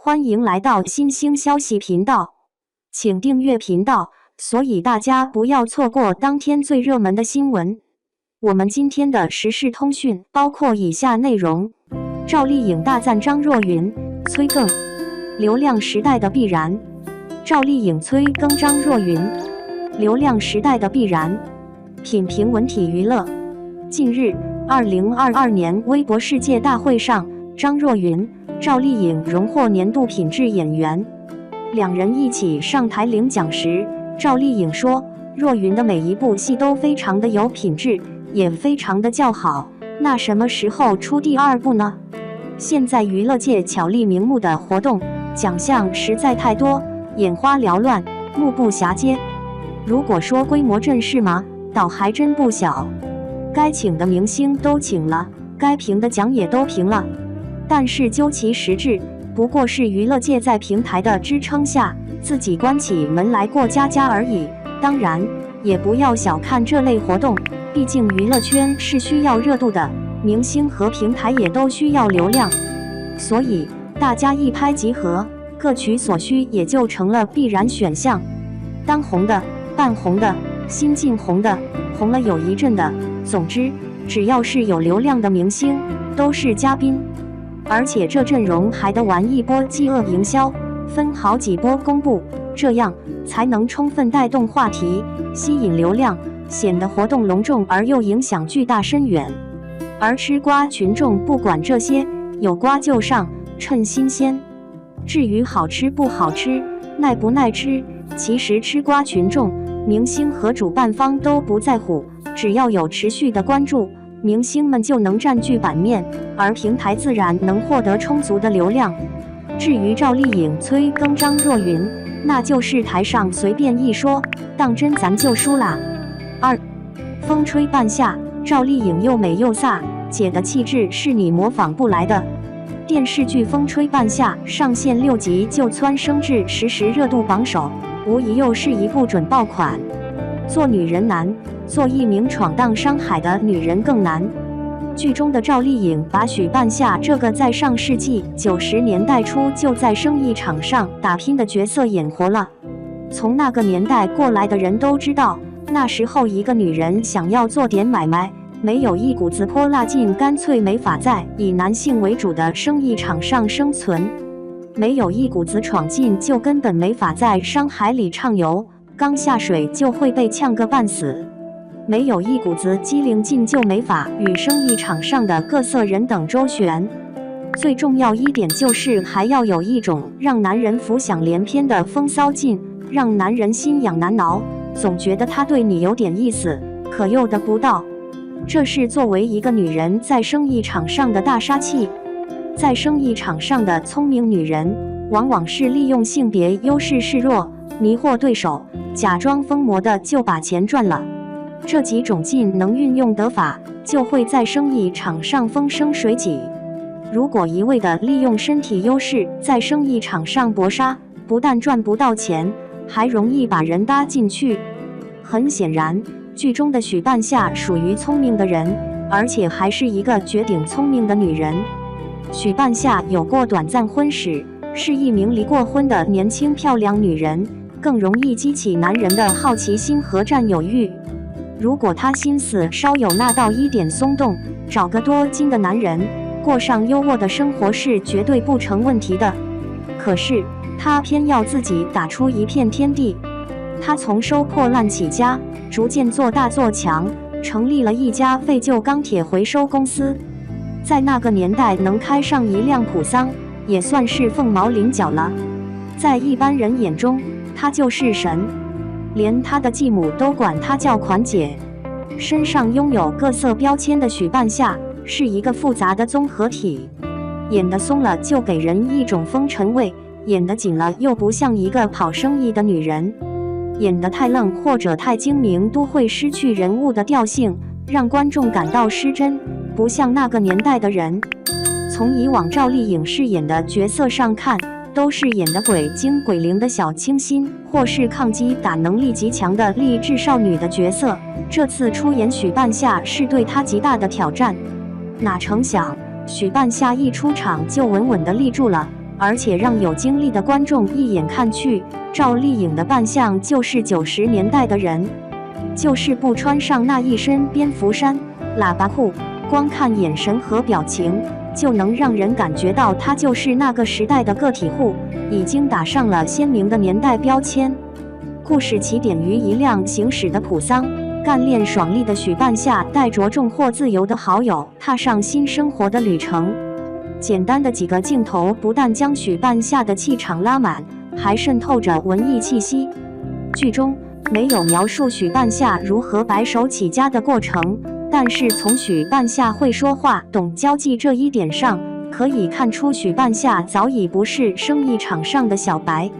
欢迎来到新兴消息频道，请订阅频道，所以大家不要错过当天最热门的新闻。我们今天的时事通讯包括以下内容：赵丽颖大赞张若昀，催更，流量时代的必然。赵丽颖催更张若昀，流量时代的必然。品评文体娱乐。近日，2022年微博世界大会上，张若昀、赵丽颖荣获年度品质演员。两人一起上台领奖时，赵丽颖说：“若昀的每一部戏都非常的有品质，也非常的叫好。那什么时候出第二部呢？现在娱乐界巧立名目的活动、奖项实在太多，眼花缭乱，目不暇接。如果说规模阵势嘛，倒还真不小。该请的明星都请了，该评的奖也都评了。但是究其实质，不过是娱乐界在平台的支撑下，自己关起门来过家家而已。当然，也不要小看这类活动，毕竟娱乐圈是需要热度的，明星和平台也都需要流量，所以大家一拍即合，各取所需，也就成了必然选项。当红的、半红的、新晋红的、红了有一阵的，总之，只要是有流量的明星，都是嘉宾。而且这阵容还得玩一波饥饿营销，分好几波公布，这样才能充分带动话题，吸引流量，显得活动隆重而又影响巨大深远。而吃瓜群众不管这些，有瓜就上，趁新鲜。至于好吃不好吃，耐不耐吃，其实吃瓜群众、明星和主办方都不在乎，只要有持续的关注，明星们就能占据版面，而平台自然能获得充足的流量。至于赵丽颖催更张若昀，那就是台上随便一说，当真咱就输啦。2. 风吹半夏，赵丽颖又美又飒，姐的气质是你模仿不来的。电视剧《风吹半夏》上线6集就蹿升至实时热度榜首，无疑又是一部准爆款。做女人难，做一名闯荡商海的女人更难。剧中的赵丽颖把许半夏这个在上世纪90年代初就在生意场上打拼的角色演活了。从那个年代过来的人都知道，那时候一个女人想要做点买卖，没有一股子泼辣劲，干脆没法在以男性为主的生意场上生存；没有一股子闯劲，就根本没法在商海里畅游，刚下水就会被呛个半死；没有一股子机灵劲，就没法与生意场上的各色人等周旋。最重要一点就是还要有一种让男人浮想联翩的风骚劲，让男人心痒难挠，总觉得他对你有点意思，可又得不到。这是作为一个女人在生意场上的大杀器。在生意场上的聪明女人，往往是利用性别优势示弱，迷惑对手，假装疯魔的就把钱赚了。这几种劲能运用得法，就会在生意场上风生水起。如果一味的利用身体优势在生意场上搏杀，不但赚不到钱，还容易把人搭进去。很显然，剧中的许半夏属于聪明的人，而且还是一个绝顶聪明的女人。许半夏有过短暂婚史，是一名离过婚的年轻漂亮女人，更容易激起男人的好奇心和占有欲。如果她心思稍有那到一点松动，找个多金的男人，过上优渥的生活是绝对不成问题的。可是她偏要自己打出一片天地。她从收破烂起家，逐渐做大做强，成立了一家废旧钢铁回收公司。在那个年代能开上一辆普桑，也算是凤毛麟角了。在一般人眼中，她就是神，连她的继母都管她叫款姐。身上拥有各色标签的许半夏是一个复杂的综合体，演得松了就给人一种风尘味，演得紧了又不像一个跑生意的女人。演得太愣或者太精明，都会失去人物的调性，让观众感到失真，不像那个年代的人。从以往赵丽颖饰演的角色上看，都是演得鬼精鬼灵的小清新，或是抗击打能力极强的励志少女的角色。这次出演许半夏是对她极大的挑战。哪成想，许半夏一出场就稳稳地立住了，而且让有经历的观众一眼看去，赵丽颖的扮相就是90年代的人，就是不穿上那一身蝙蝠衫、喇叭裤，光看眼神和表情，就能让人感觉到她就是那个时代的个体户，已经打上了鲜明的年代标签。故事起点于一辆行驶的普桑，干练爽利的许半夏带着重货自由的好友踏上新生活的旅程。简单的几个镜头不但将许半夏的气场拉满，还渗透着文艺气息。剧中没有描述许半夏如何白手起家的过程，但是从许半夏会说话、懂交际这一点上，可以看出许半夏早已不是生意场上的小白，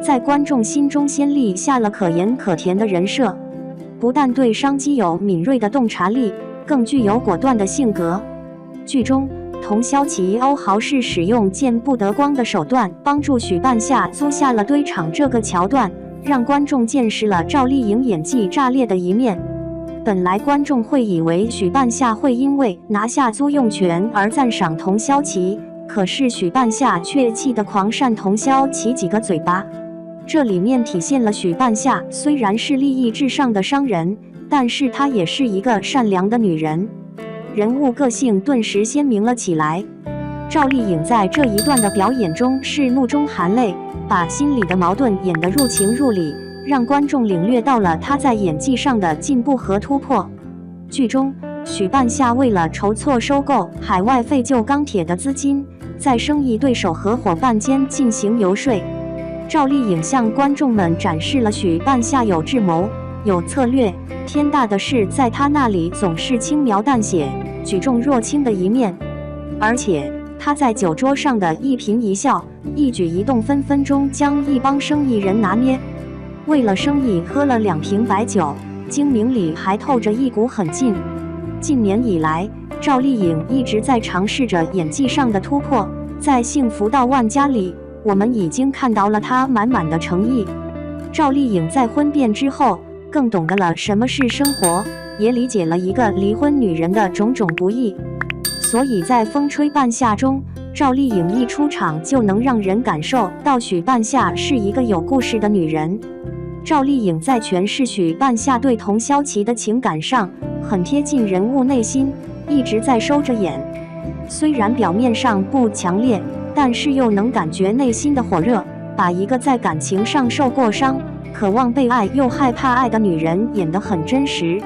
在观众心中先立下了可盐可甜的人设。不但对商机有敏锐的洞察力，更具有果断的性格。剧中佟骁奇欧豪是使用见不得光的手段帮助许半夏租下了堆场这个桥段，让观众见识了赵丽颖演技炸裂的一面。本来观众会以为许半夏会因为拿下租用权而赞赏佟骁奇，可是许半夏却气得狂扇佟骁奇几个嘴巴。这里面体现了许半夏虽然是利益至上的商人，但是她也是一个善良的女人，人物个性顿时鲜明了起来。赵丽颖在这一段的表演中是怒中含泪，把心里的矛盾演得入情入理，让观众领略到了她在演技上的进步和突破。剧中许半夏为了筹措收购海外废旧钢铁的资金，在生意对手和伙伴间进行游说。赵丽颖向观众们展示了许半夏有智谋、有策略，天大的是在她那里总是轻描淡写、举重若轻的一面。而且她在酒桌上的一颦一笑、一举一动，分分钟将一帮生意人拿捏。为了生意喝了2瓶白酒，精明里还透着一股狠劲。近年以来，赵丽颖一直在尝试着演技上的突破，在《幸福到万家》里，我们已经看到了她满满的诚意。赵丽颖在婚变之后，更懂得了什么是生活，也理解了一个离婚女人的种种不易。所以在《风吹半夏》中，赵丽颖一出场就能让人感受到许半夏是一个有故事的女人。赵丽颖在诠释许半夏对佟骁奇的情感上，很贴近人物内心，一直在收着眼。虽然表面上不强烈，但是又能感觉内心的火热，把一个在感情上受过伤、渴望被爱又害怕爱的女人演得很真实。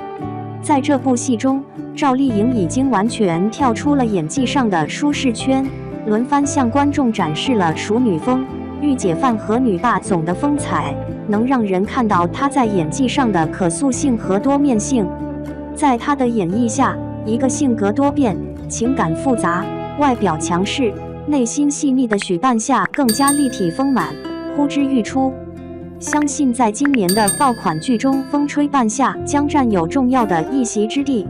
在这部戏中，赵丽颖已经完全跳出了演技上的舒适圈，轮番向观众展示了熟女风、御姐范和女霸总的风采，能让人看到她在演技上的可塑性和多面性。在她的演绎下，一个性格多变、情感复杂、外表强势、内心细腻的许半夏更加立体丰满，呼之欲出。相信在今年的爆款剧中，《风吹半夏》将占有重要的一席之地。